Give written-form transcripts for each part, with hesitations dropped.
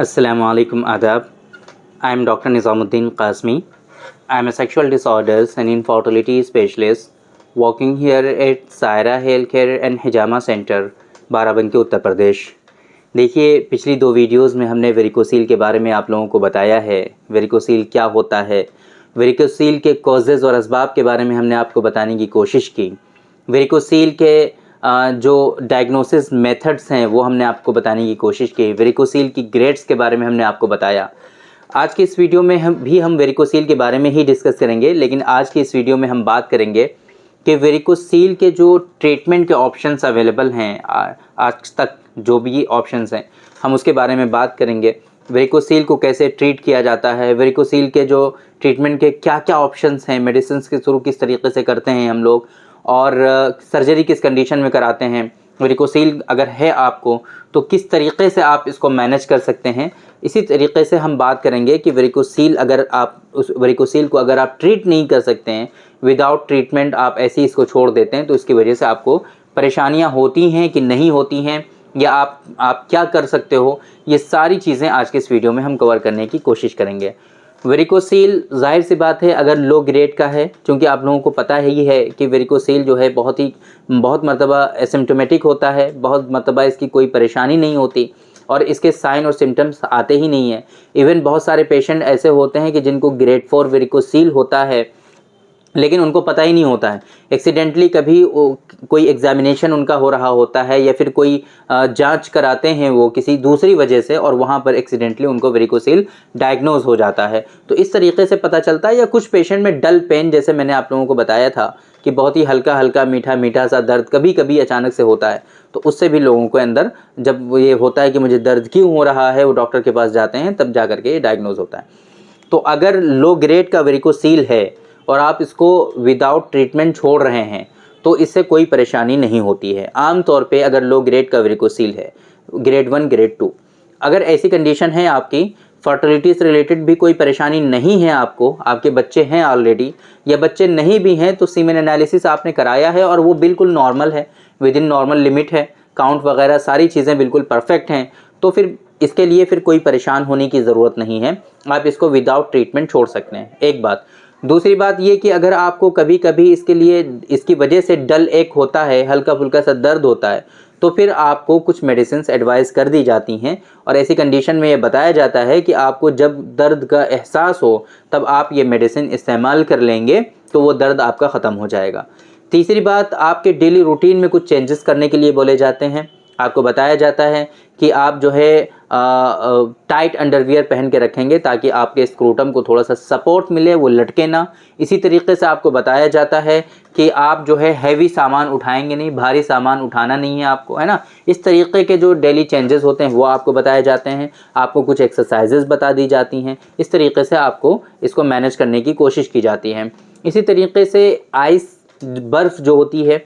Assalamu alaikum adab. I am Dr. Nizamuddin Qasmi. I am a sexual disorders and infertility specialist working here at Saira Healthcare and Hijama Center, Barabanki Uttar Pradesh. देखिए, पिछली 2 videos में हमने varicocele के बारे में आप लोगों को बताया है। वेरिकोसील क्या होता है, वेरिकोसील के कॉजेज़ और असबाब के बारे में हमने आपको बताने की कोशिश की। वेरिकोसील के जो डायग्नोसिस मेथड्स हैं वो हमने आपको बताने की कोशिश की। वेरिकोसील की ग्रेड्स के बारे में हमने आपको बताया। आज की इस वीडियो में हम वेरिकोसील के बारे में ही डिस्कस करेंगे, लेकिन आज की इस वीडियो में हम बात करेंगे कि वेरिकोसील के जो ट्रीटमेंट के ऑप्शंस अवेलेबल हैं, आज तक जो भी ऑप्शंस हैं हम उसके बारे में बात करेंगे। वेरिकोसील को कैसे ट्रीट किया जाता है, वेरिकोसील के जो ट्रीटमेंट के क्या क्या ऑप्शंस हैं, मेडिसिन के थ्रू किस तरीके से करते हैं हम लोग, और सर्जरी किस कंडीशन में कराते हैं। वेरिकोसील अगर है आपको तो किस तरीके से आप इसको मैनेज कर सकते हैं। इसी तरीके से हम बात करेंगे कि वेरिकोसील अगर आप उस वेरिकोसील को अगर आप ट्रीट नहीं कर सकते हैं, विदाउट ट्रीटमेंट आप ऐसे ही इसको छोड़ देते हैं, तो इसकी वजह से आपको परेशानियां होती हैं कि नहीं होती हैं, या आप क्या कर सकते हो। ये सारी चीज़ें आज के इस वीडियो में हम कवर करने की कोशिश करेंगे। वेरिकोसील ज़ाहिर सी बात है अगर लो ग्रेड का है, क्योंकि आप लोगों को पता ही है कि वेरिकोसील जो है बहुत मरतबा एसिम्प्टोमेटिक होता है, बहुत मरतबा इसकी कोई परेशानी नहीं होती और इसके साइन और सिम्टम्स आते ही नहीं है। इवन बहुत सारे पेशेंट ऐसे होते हैं कि जिनको ग्रेड 4 वेरिकोसील होता है, लेकिन उनको पता ही नहीं होता है। एक्सीडेंटली कभी कोई एग्जामिनेशन उनका हो रहा होता है या फिर कोई जांच कराते हैं वो किसी दूसरी वजह से, और वहाँ पर एक्सीडेंटली उनको वेरिकोसील डायग्नोज हो जाता है। तो इस तरीके से पता चलता है। या कुछ पेशेंट में डल पेन, जैसे मैंने आप लोगों को बताया था कि बहुत ही हल्का हल्का मीठा मीठा सा दर्द कभी कभी अचानक से होता है, तो उससे भी लोगों को अंदर जब ये होता है कि मुझे दर्द क्यों हो रहा है, वो डॉक्टर के पास जाते हैं, तब जा करके ये डायग्नोज होता है। तो अगर लो ग्रेड का वेरिकोसील है और आप इसको विदाउट ट्रीटमेंट छोड़ रहे हैं, तो इससे कोई परेशानी नहीं होती है। आम तौर पे अगर लो ग्रेड का वेरिकोसील है, ग्रेड 1 ग्रेड 2, अगर ऐसी कंडीशन है आपकी, फर्टिलिटी से रिलेटेड भी कोई परेशानी नहीं है आपको, आपके बच्चे हैं ऑलरेडी, या बच्चे नहीं भी हैं तो सीमेन एनालिसिस आपने कराया है और वो बिल्कुल नॉर्मल है, विद इन नॉर्मल लिमिट है, काउंट वगैरह सारी चीज़ें बिल्कुल परफेक्ट हैं, तो फिर इसके लिए फिर कोई परेशान होने की ज़रूरत नहीं है। आप इसको विदाउट ट्रीटमेंट छोड़ सकते हैं, एक बात। दूसरी बात ये कि अगर आपको कभी कभी इसकी वजह से डल एक होता है, हल्का फुल्का सा दर्द होता है, तो फिर आपको कुछ मेडिसिन एडवाइस कर दी जाती हैं, और ऐसी कंडीशन में ये बताया जाता है कि आपको जब दर्द का एहसास हो तब आप ये मेडिसिन इस्तेमाल कर लेंगे तो वो दर्द आपका ख़त्म हो जाएगा। तीसरी बात, आपके डेली रूटीन में कुछ चेंजेस करने के लिए बोले जाते हैं। आपको बताया जाता है कि आप जो है टाइट अंडरवियर पहन के रखेंगे ताकि आपके स्क्रूटम को थोड़ा सा सपोर्ट मिले, वो लटके ना। इसी तरीके से आपको बताया जाता है कि आप जो है हैवी सामान उठाएंगे नहीं, भारी सामान उठाना नहीं है आपको, है ना। इस तरीके के जो डेली चेंजेस होते हैं वो आपको बताए जाते हैं। आपको कुछ एक्सरसाइजेज बता दी जाती हैं। इस तरीके से आपको इसको मैनेज करने की कोशिश की जाती है। इसी तरीके से आइस, बर्फ़ जो होती है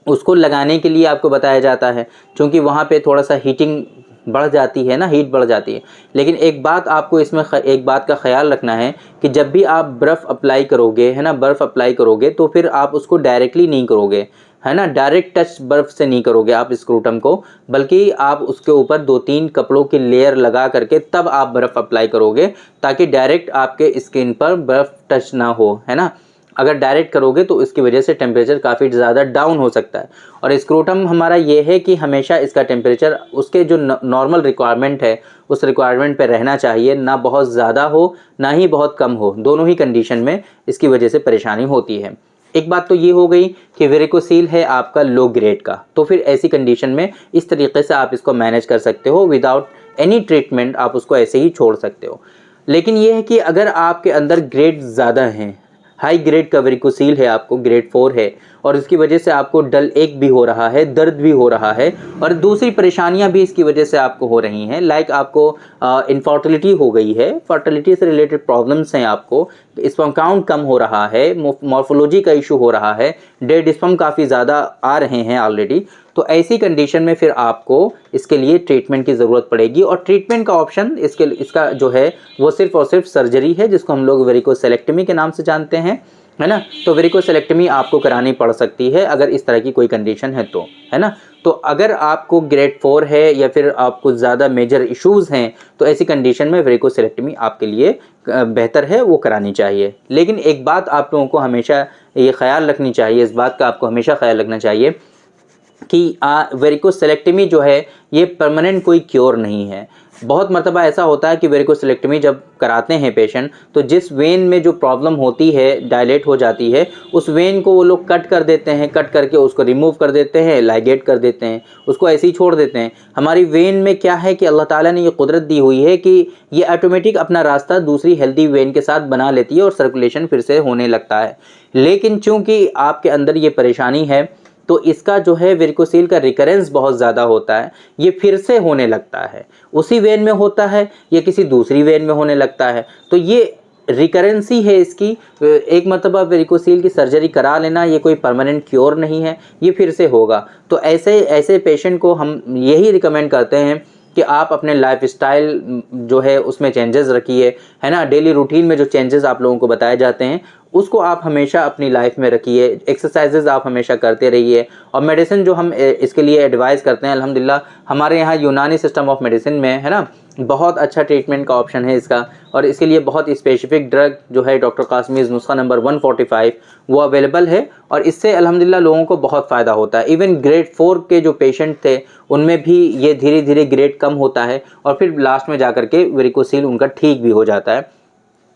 उसको लगाने के लिए आपको बताया जाता है, क्योंकि वहाँ पे थोड़ा सा हीटिंग बढ़ जाती है ना, हीट बढ़ जाती है। लेकिन एक बात आपको इसमें एक बात का ख्याल रखना है कि जब भी आप बर्फ़ अप्लाई करोगे, है ना, बर्फ़ अप्लाई करोगे तो फिर आप उसको डायरेक्टली नहीं करोगे, है ना, डायरेक्ट टच बर्फ़ से नहीं करोगे आप स्क्रूटम को, बल्कि आप उसके ऊपर 2-3 कपड़ों की लेयर लगा करके तब आप बर्फ़ अप्लाई करोगे, ताकि डायरेक्ट आपके स्किन पर बर्फ़ टच ना हो, है ना। अगर डायरेक्ट करोगे तो इसकी वजह से टेम्परेचर काफ़ी ज़्यादा डाउन हो सकता है। और स्क्रूटम हमारा ये है कि हमेशा इसका टेम्परेचर उसके जो नॉर्मल रिक्वायरमेंट है उस रिक्वायरमेंट पे रहना चाहिए, ना बहुत ज़्यादा हो ना ही बहुत कम हो। दोनों ही कंडीशन में इसकी वजह से परेशानी होती है। एक बात तो ये हो गई कि वेरिकोसील है आपका लो ग्रेड का, तो फिर ऐसी कंडीशन में इस तरीके से आप इसको मैनेज कर सकते हो, विदाउट एनी ट्रीटमेंट आप उसको ऐसे ही छोड़ सकते हो। लेकिन ये है कि अगर आपके अंदर ग्रेड ज़्यादा हैं, हाई ग्रेड का वेरिकोसील है, आपको ग्रेड 4 है, और इसकी वजह से आपको डल एक भी हो रहा है, दर्द भी हो रहा है, और दूसरी परेशानियां भी इसकी वजह से आपको हो रही हैं, लाइक आपको इनफर्टिलिटी हो गई है, फर्टिलिटी से रिलेटेड प्रॉब्लम्स हैं, आपको स्पर्म काउंट कम हो रहा है, मॉर्फोलॉजी का इशू हो रहा है, डेड स्पर्म काफ़ी ज़्यादा आ रहे हैं ऑलरेडी, तो ऐसी कंडीशन में फिर आपको इसके लिए ट्रीटमेंट की ज़रूरत पड़ेगी। और ट्रीटमेंट का ऑप्शन इसका जो है वो सिर्फ और सिर्फ सर्जरी है, जिसको हम लोग वेरिकोसेलेक्टमी के नाम से जानते हैं। है ना। तो वेरिकोसिलेक्टमी आपको करानी पड़ सकती है अगर इस तरह की कोई कंडीशन है तो, है ना। तो अगर आपको ग्रेड 4 है या फिर आपको ज़्यादा मेजर इश्यूज़ हैं तो ऐसी कंडीशन में वेरिकोसिलेक्टमी आपके लिए बेहतर है, वो करानी चाहिए। लेकिन एक बात आप लोगों को हमेशा ये ख्याल रखनी चाहिए, इस बात का आपको हमेशा ख्याल रखना चाहिए कि वेरिकोसिलेक्टमी जो है ये परमानेंट कोई क्योर नहीं है। बहुत मरतबा ऐसा होता है कि वेरिकोसिलेक्टमी जब कराते हैं पेशेंट, तो जिस वेन में जो प्रॉब्लम होती है, डायलेट हो जाती है, उस वेन को वो लोग कट कर देते हैं, कट करके उसको रिमूव कर देते हैं, लाइगेट कर देते हैं, उसको ऐसे ही छोड़ देते हैं। हमारी वेन में क्या है कि अल्लाह ताला ने ये कुदरत दी हुई है कि ये ऑटोमेटिक अपना रास्ता दूसरी हेल्दी वेन के साथ बना लेती है और सर्कुलेशन फिर से होने लगता है। लेकिन चूँकि आपके अंदर ये परेशानी है तो इसका जो है वेरिकोसील का रिकरेंस बहुत ज़्यादा होता है, ये फिर से होने लगता है, उसी वेन में होता है या किसी दूसरी वेन में होने लगता है। तो ये रिकरेंसी है इसकी। एक मरतबा वेरिकोसील की सर्जरी करा लेना ये कोई परमानेंट क्योर नहीं है, ये फिर से होगा। तो ऐसे पेशेंट को हम यही रिकमेंड करते हैं कि आप अपने लाइफस्टाइल जो है उसमें चेंजेस रखिए, है ना। डेली रूटीन में जो चेंजेस आप लोगों को बताए जाते हैं उसको आप हमेशा अपनी लाइफ में रखिए, एक्सरसाइजेज आप हमेशा करते रहिए। और मेडिसिन जो हम इसके लिए एडवाइस करते हैं, अल्हम्दुलिल्लाह हमारे यहाँ यूनानी सिस्टम ऑफ मेडिसिन में, है ना, बहुत अच्छा ट्रीटमेंट का ऑप्शन है इसका। और इसके लिए बहुत स्पेसिफिक ड्रग जो है डॉक्टर कासमीज़ नुस्खा नंबर 145 वो अवेलेबल है और इससे अल्हम्दुलिल्लाह लोगों को बहुत फ़ायदा होता है। इवन ग्रेड 4 के जो पेशेंट थे उनमें भी ये धीरे धीरे ग्रेड कम होता है और फिर लास्ट में जाकर के वेरिकोसील उनका ठीक भी हो जाता है।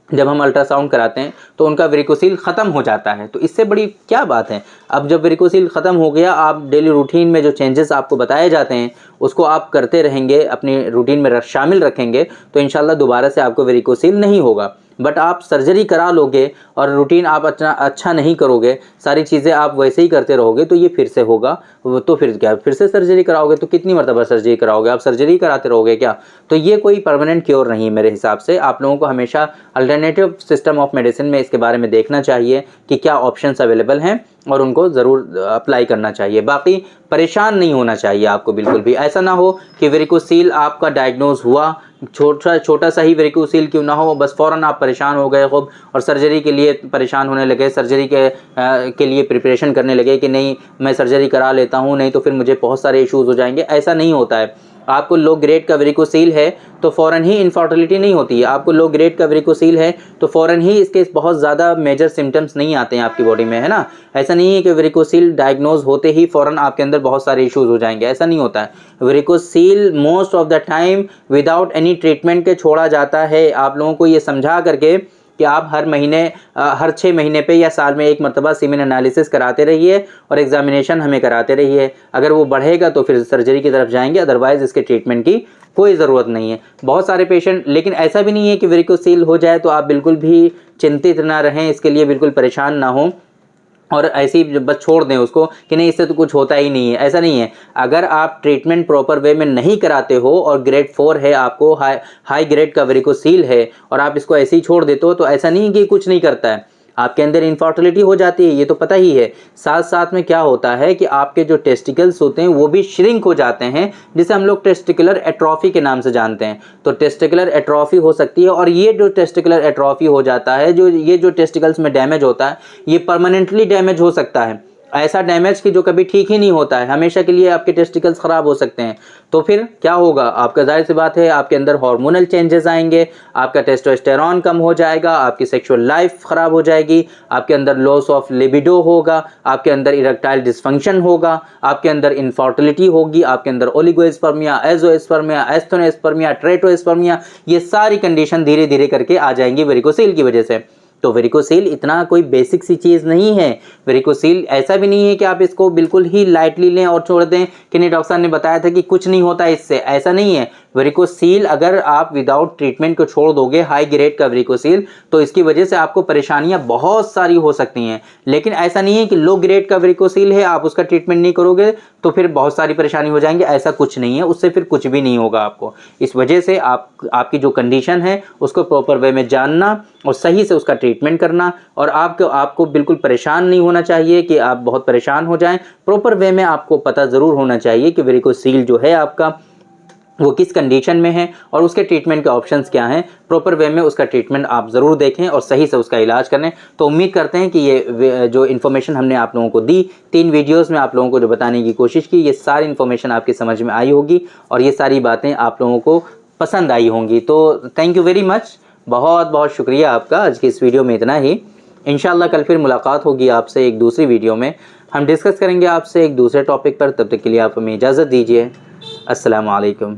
जब हम अल्ट्रासाउंड कराते हैं तो उनका वेरिकोसील ख़त्म हो जाता है। तो इससे बड़ी क्या बात है। अब जब वेरिकोसील ख़त्म हो गया, आप डेली रूटीन में जो चेंजेस आपको बताए जाते हैं उसको आप करते रहेंगे, अपनी रूटीन में शामिल रखेंगे, तो इंशाल्लाह दोबारा से आपको वेरिकोसील नहीं होगा। बट आप सर्जरी करा लोगे और रूटीन आप अच्छा नहीं करोगे, सारी चीज़ें आप वैसे ही करते रहोगे, तो ये फिर से होगा। तो फिर क्या, फिर से सर्जरी कराओगे तो कितनी मरतबा सर्जरी कराओगे, आप सर्जरी कराते रहोगे क्या। तो ये कोई परमानेंट क्योर नहीं है मेरे हिसाब से। आप लोगों को हमेशा अल्टरनेटिव सिस्टम ऑफ मेडिसिन में इसके बारे में देखना चाहिए कि क्या ऑप्शंस अवेलेबल हैं और उनको ज़रूर अप्लाई करना चाहिए। बाकी परेशान नहीं होना चाहिए आपको बिल्कुल भी। ऐसा ना हो कि वेरिकोसील आपका डायग्नोज हुआ, छोटा सा ही वेरिकोसील क्यों ना हो, बस फ़ौरन आप परेशान हो गए खूब और सर्जरी के लिए परेशान होने लगे, सर्जरी के लिए प्रिपरेशन करने लगे कि नहीं मैं सर्जरी करा लेता हूँ, नहीं तो फिर मुझे बहुत सारे इश्यूज़ हो जाएंगे। ऐसा नहीं होता है। आपको लो ग्रेड का वेरिकोसील है तो फ़ौरन ही इनफर्टिलिटी नहीं होती है। आपको लो ग्रेड का वेरिकोसील है तो फ़ौरन ही इसके बहुत ज़्यादा मेजर सिम्टम्स नहीं आते हैं आपकी बॉडी में, है ना। ऐसा नहीं है कि वेरिकोसील डायग्नोज होते ही फ़ौरन आपके अंदर बहुत सारे इश्यूज़ हो जाएंगे, ऐसा नहीं होता है। Varicocele most of the time without any treatment के छोड़ा जाता है। आप लोगों को ये समझा करके कि आप हर महीने हर 6 महीने पे या साल में एक मरतबा सीमेन एनालिसिस कराते रहिए और एग्जामिनेशन हमें कराते रहिए। अगर वो बढ़ेगा तो फिर सर्जरी की तरफ जाएंगे, अदरवाइज़ इसके ट्रीटमेंट की कोई ज़रूरत नहीं है। बहुत सारे पेशेंट, लेकिन ऐसा भी नहीं है कि वेरिकोसील हो जाए तो आप बिल्कुल भी चिंतित ना रहें, इसके लिए बिल्कुल परेशान ना हों और ऐसे ही बस छोड़ दें उसको कि नहीं इससे तो कुछ होता ही नहीं है। ऐसा नहीं है। अगर आप ट्रीटमेंट प्रॉपर वे में नहीं कराते हो और ग्रेड 4 है, आपको हाई ग्रेड का वेरिकोसील है और आप इसको ऐसे ही छोड़ देते हो, तो ऐसा नहीं है कि कुछ नहीं करता है। आपके अंदर इनफर्टिलिटी हो जाती है, ये तो पता ही है। साथ साथ में क्या होता है कि आपके जो टेस्टिकल्स होते हैं वो भी श्रिंक हो जाते हैं, जिसे हम लोग टेस्टिकुलर एट्रोफी के नाम से जानते हैं। तो टेस्टिकुलर एट्रोफी हो सकती है और ये जो टेस्टिकुलर एट्रोफी हो जाता है, जो टेस्टिकल्स में डैमेज होता है, ये परमानेंटली डैमेज हो सकता है। ऐसा डैमेज कि जो कभी ठीक ही नहीं होता है, हमेशा के लिए आपके टेस्टिकल्स ख़राब हो सकते हैं। तो फिर क्या होगा, आपका जाहिर सी बात है आपके अंदर हार्मोनल चेंजेस आएंगे, आपका टेस्टोस्टेरॉन कम हो जाएगा, आपकी सेक्सुअल लाइफ ख़राब हो जाएगी, आपके अंदर लॉस ऑफ लिबिडो होगा, आपके अंदर इरेक्टाइल डिसफंक्शन होगा, आपके अंदर इनफर्टिलिटी होगी, आपके अंदर ओलिगोस्पर्मिया, एजोस्पर्मिया, एस्थोनोस्पर्मिया, ट्रेटोस्पर्मिया, ये सारी कंडीशन धीरे धीरे करके आ जाएंगी वेरिकोसील की वजह से। तो वेरिकोसील इतना कोई बेसिक सी चीज़ नहीं है। वेरिकोसील ऐसा भी नहीं है कि आप इसको बिल्कुल ही लाइटली लें और छोड़ दें कि नहीं डॉक्टर साहब ने बताया था कि कुछ नहीं होता इससे, ऐसा नहीं है। वेरिकोसील अगर आप विदाउट ट्रीटमेंट को छोड़ दोगे, हाई ग्रेड का वेरिकोसील, तो इसकी वजह से आपको परेशानियां बहुत सारी हो सकती हैं। लेकिन ऐसा नहीं है कि लो ग्रेड का वेरिकोसील है, आप उसका ट्रीटमेंट नहीं करोगे तो फिर बहुत सारी परेशानी हो जाएंगी, ऐसा कुछ नहीं है। उससे फिर कुछ भी नहीं होगा आपको। इस वजह से आपकी जो कंडीशन है उसको प्रॉपर वे में जानना और सही से उसका ट्रीटमेंट करना, और आपको बिल्कुल परेशान नहीं होना चाहिए कि आप बहुत परेशान हो जाएं। प्रॉपर वे में आपको पता ज़रूर होना चाहिए कि वेरिकोसील जो है आपका वो किस कंडीशन में है और उसके ट्रीटमेंट के ऑप्शंस क्या हैं, प्रॉपर वे में उसका ट्रीटमेंट आप ज़रूर देखें और सही से उसका इलाज करें। तो उम्मीद करते हैं कि ये जो इन्फॉर्मेशन हमने आप लोगों को दी, 3 वीडियोस में आप लोगों को जो बताने की कोशिश की, ये सारी इन्फॉर्मेशन आपकी समझ में आई होगी और ये सारी बातें आप लोगों को पसंद आई होंगी। तो थैंक यू वेरी मच, बहुत बहुत शुक्रिया आपका। आज की इस वीडियो में इतना ही। इंशाल्लाह कल फिर मुलाकात होगी आपसे एक दूसरी वीडियो में। हम डिस्कस करेंगे आपसे एक दूसरे टॉपिक पर। तब तक के लिए आप हमें इजाज़त दीजिए। अस्सलाम वालेकुम।